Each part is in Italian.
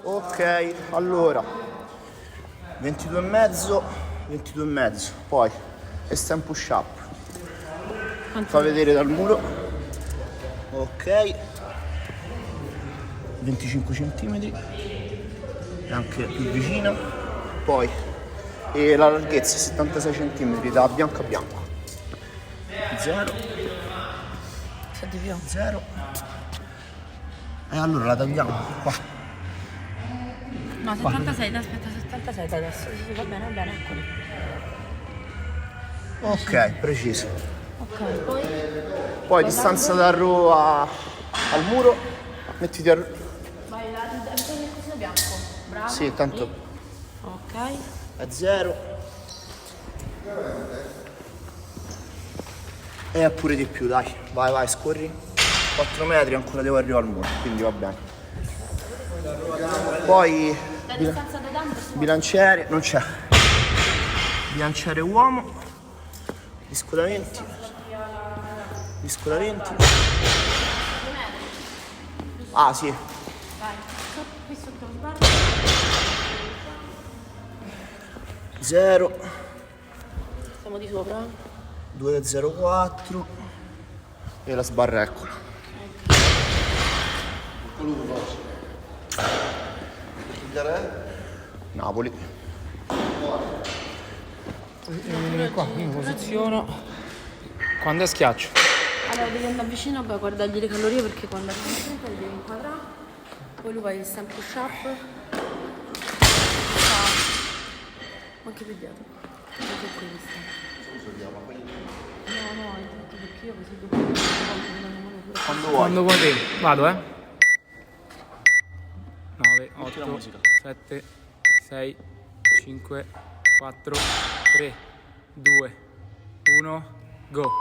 Ok, allora 22 e mezzo, 22 e mezzo, poi e push up. Fa vedere dal muro. Ok, 25 cm, anche più vicina. Poi la larghezza 76 cm da bianco a bianco. 0 0. E allora la tagliamo qua. No, 76, aspetta, 76 adesso. Sì, va bene, eccoli. Ok, preciso. Ok, Poi distanza dal row al muro, mettiti a... vai là, bisogna così da bianco. Bravo. Sì, tanto Ok. è 0. E pure di più, dai. Vai, scorri. 4 metri, ancora devo arrivare al muro, quindi va bene. Poi La distanza da Dante? bilanciere, non c'è. Bilanciere uomo. Discolamenti. Ah, sì. Vai, qui sotto lo sbarro. 0 Siamo di sopra. 2,04 e la sbarra, eccola. Napoli. Qua mi posiziono. Quando schiaccio? Allora devi andare vicino, poi guardargli le calorie perché quando arrivi in fretta li devi inquadrare. Poi lui fa il stand push up. Ma anche più dietro. Anche questa. No, è tutto perché io così dopo Quando vuoi. te. Vado, 9, 8, 7, 6, 5, 4, 3, 2, 1, go.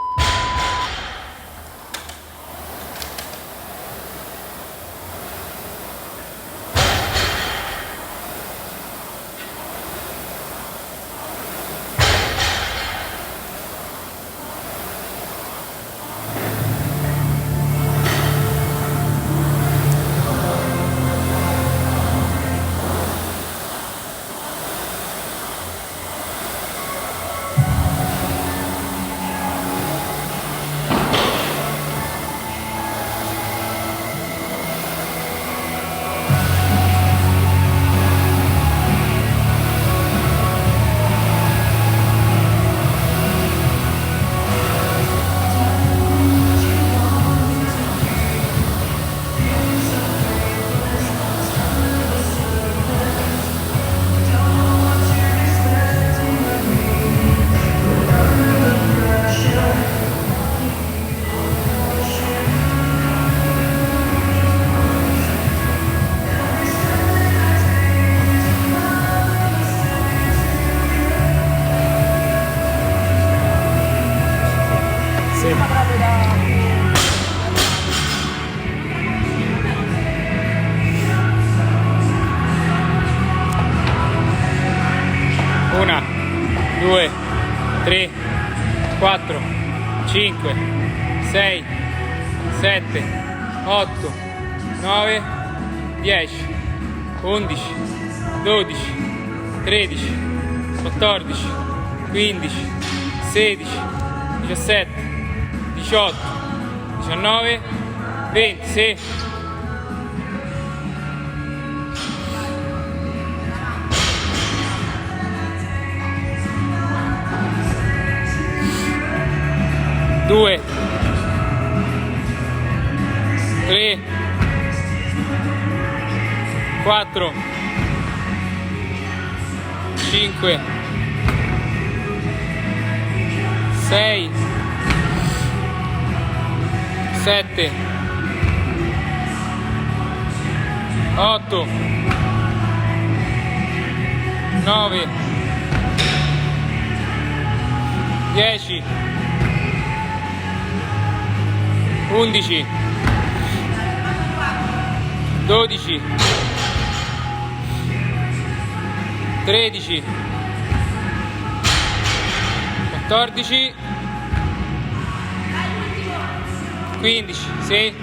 Una, 2, 3, 4, 5, 6, 7, 8, 9, 10, 11, 12, 13, 14, 15, 16, 17, 18, 19, 20, sì. Due, 3, 4, 5, 6, 7, 8, 9, 10, 11, 12, 13, 14, 15, sì.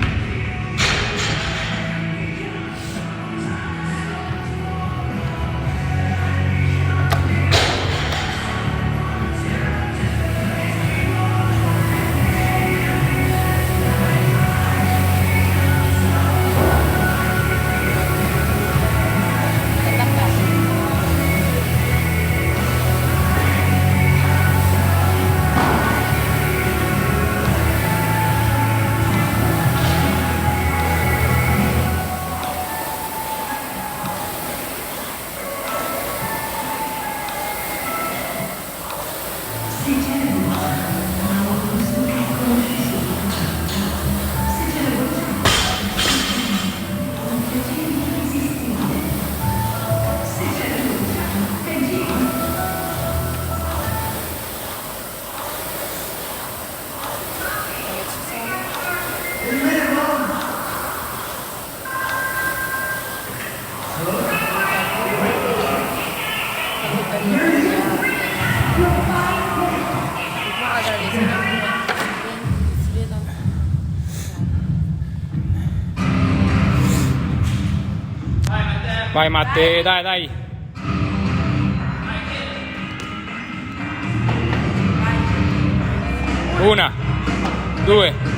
Vai Matte, dai, dai. Una, due.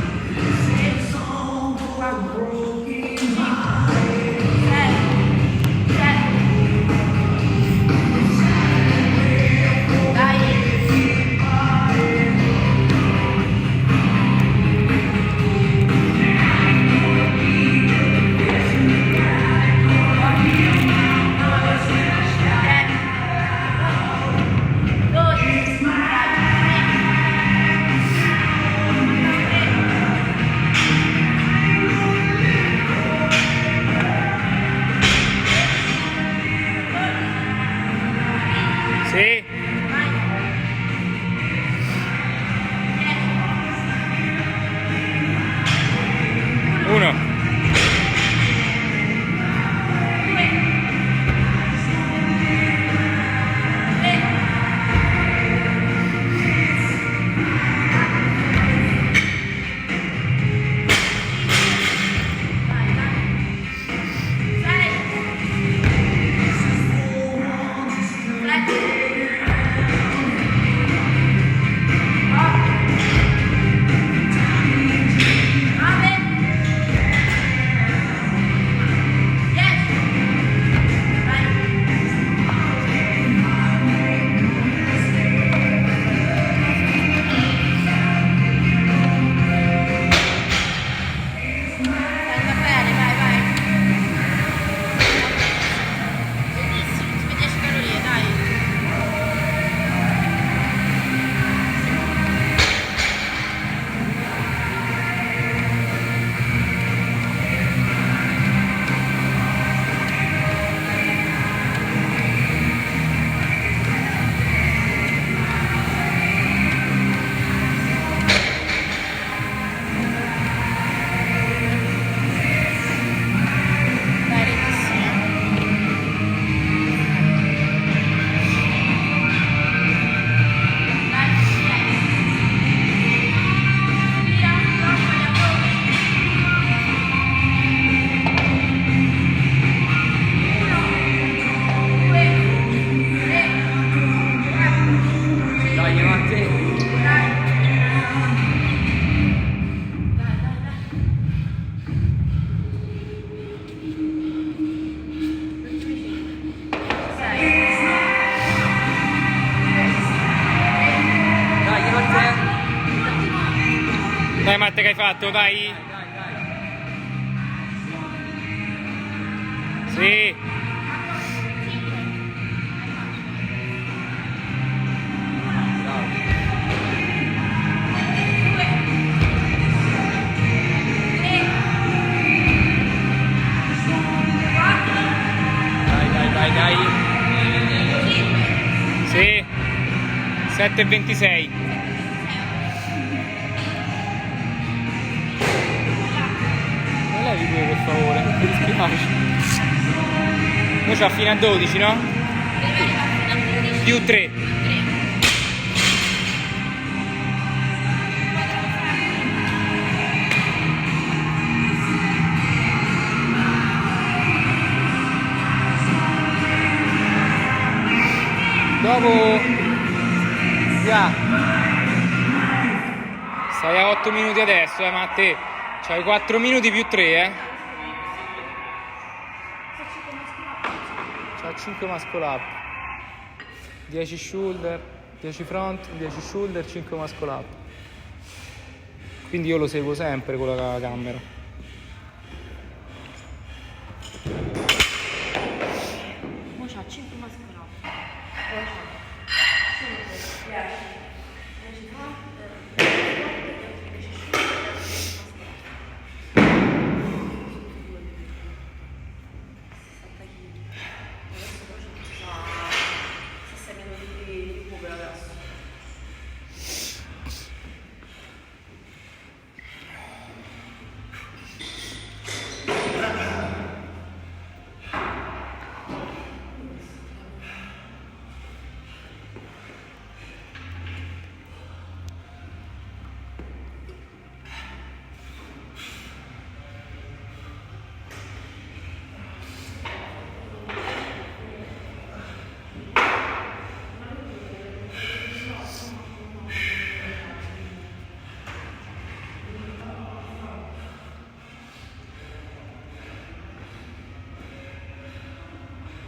Sì. Uno. Dai Matte, che hai fatto? Dai. Sì. Dai. Sì. 7,26. Non levi due per favore, mi dispiace. Noi c'ha fino a 12, no? Più 3. Dopo via. Stai a 8 minuti adesso, Matte. C'hai 4 minuti più 3, C'ha 5 muscle up. 10 shoulder, 10 front, 10 shoulder, 5 muscle up. Quindi io lo seguo sempre con la camera. Mo c'ha 5 muscle up.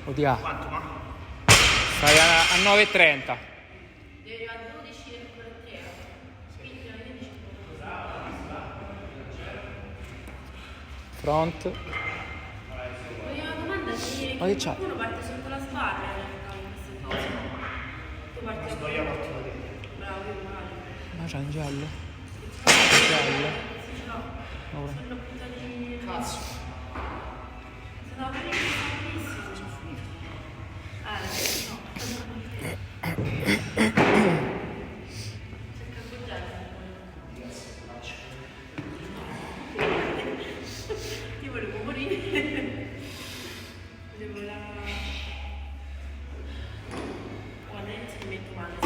OTA. Quanto, ma? Stai a 9,30. Devi arrivare a 12 e 3. Quindi alle 11. Front. La domanda è se Ma che c'hai? qualcuno parte sotto la sbarra in realtà in queste cose. Tu parti a Sbaglia parto da te. bravo, io magari. Ma c'ha un giallo? Giallo? Sì, ce l'ho. Ora. Sono buttati. Cazzo. Sono benissimo. No. Cerca il bugiardo. Io volevo morire. Volevo la... Oh, adesso mi metto male.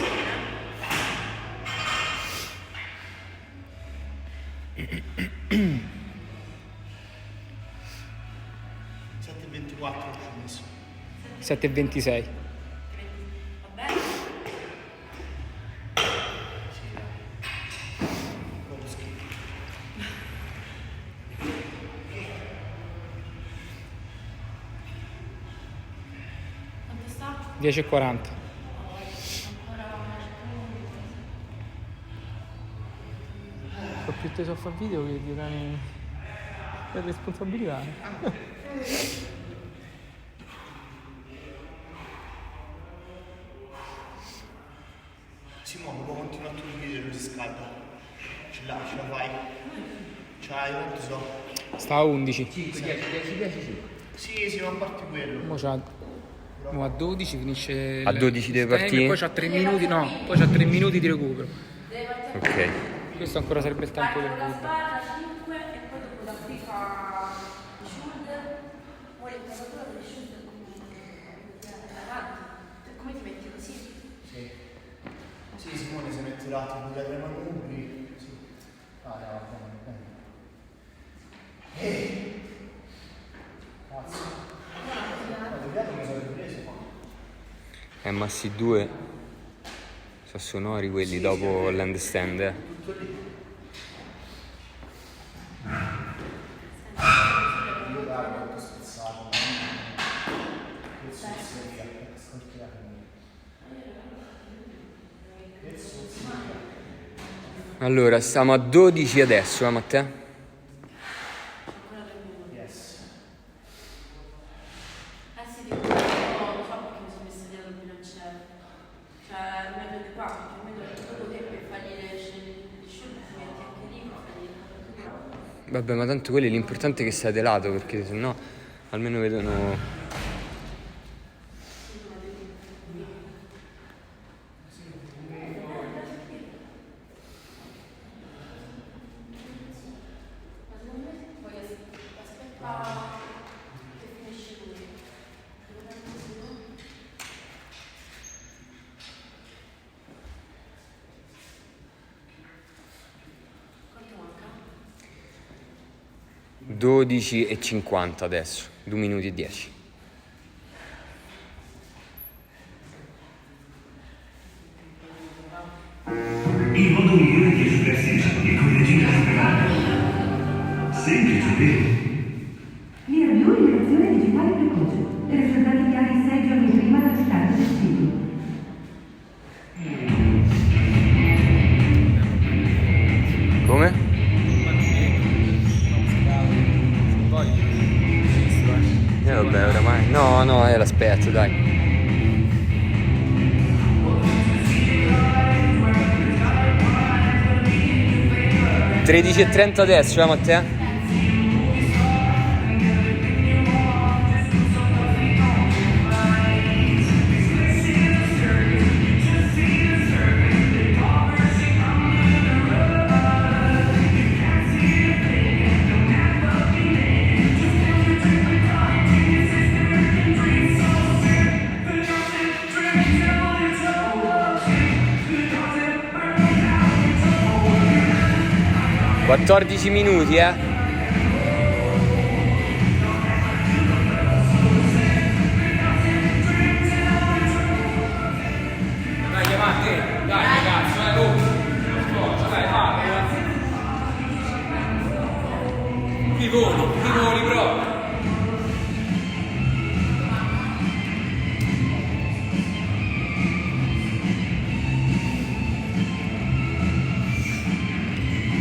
Sette e 24 ci ho messo. 7,26. Vabbè. Quello schifo. Quanto sta? 10,40. Ho più teso a fare video che di dare per responsabilità. Simone, può continuare a tu il video, non si scalda. Ce la fai. C'hai, quanto so? Sta a 11. 5, 10, 10, 10, 5. Sì, ma a parte quello. Mo a 12 finisce A 12 deve il time, partire? poi c'ha 3 minuti, no, poi c'ha 3 minuti di recupero. Ok. Questo ancora sarebbe il tempo del Parto con la video. sbarra 5 e poi dopo da qui fa i shoulder. Poi il pesatura delle shoulder come ti metti così? Sì. Sì, Simone si mette l'attimo da tre manubri. Sì. Ah, no, va bene. Cazzo. Ma vediamo che sono preso qua. Ma sì, 2 sono sonori quelli dopo l'handstand. Io da quanto spezzato. Che sozzeria, che scortiamo. Che sozzeria. Allora, stiamo a 12 adesso, Matteo? Yes. Sì, dico, no, lo so perché mi sono messa dietro il bilanciere. Cioè, meglio di qua, perché meglio che dopo te per fargli le shoulder ti metti anche lì, ma fagli la pesatura. Vabbè, ma tanto quelli l'importante è che state lato, perché sennò almeno vedono... Quanto manca? 12,50 adesso, 2 minuti e 10. Il modo migliore di asciugarsi i capelli con le ginga superate. Semplice, vero? Clearview Rilevazione digitale precoce. Risultati chiari 6 giorni prima dello start del sito. Come? Vabbè, oramai... No, l'aspetto, dai. (13:30 adesso, Matteo? (14 minuti, Dai, chiamate, dai ragazzi, forza, dai, vai. Ti voli proprio.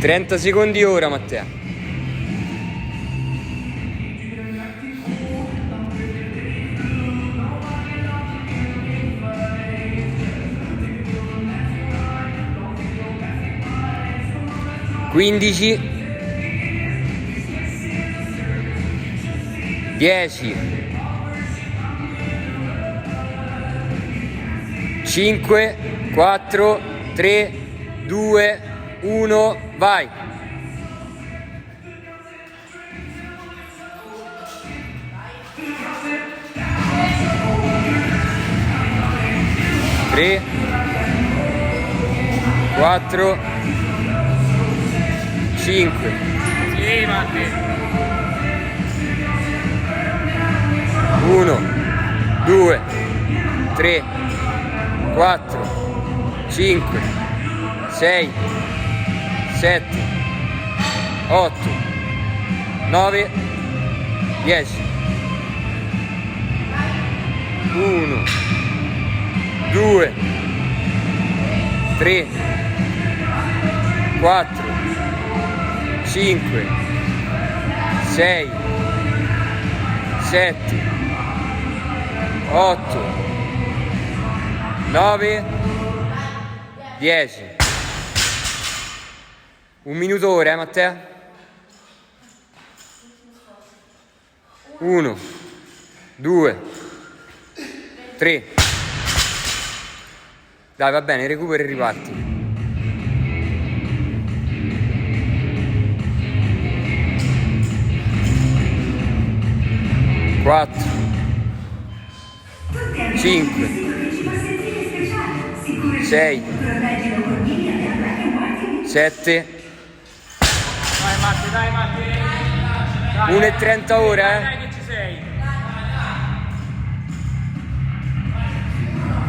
30 secondi ora, Matteo. Quindici, 10, 5, 4, 3, 2, 1, vai! Tre, 4, 5. Sì, Matteo. 1, 2, 3, 4, 5, 6, 7, 8, 9, 10. 1, 2, 3, 4, 5, 6, 7, 8, 9, 10. Un minuto ora, Matteo? 1, 2, 3. Dai, va bene, recupera e riparti. 4, 5, 6, 7. Dai Matte, dai Matte. 1:30 ora, eh? Dai che ci sei.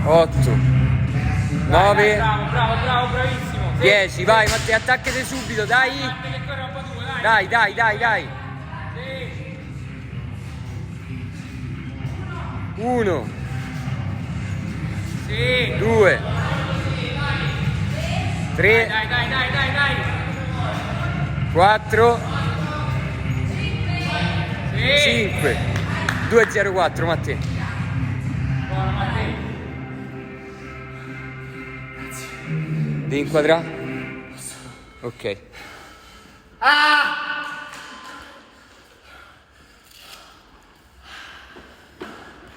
8, 9, Bravissimo. 10. Vai Matteo, attaccati subito, dai. Matte che corre un po' tu, dai. Dai. 1, Sì. 2, 3, Dai. 4, Sì. 5. 2:04 Matteo. Buona Matteo. Devi inquadrare? Ok.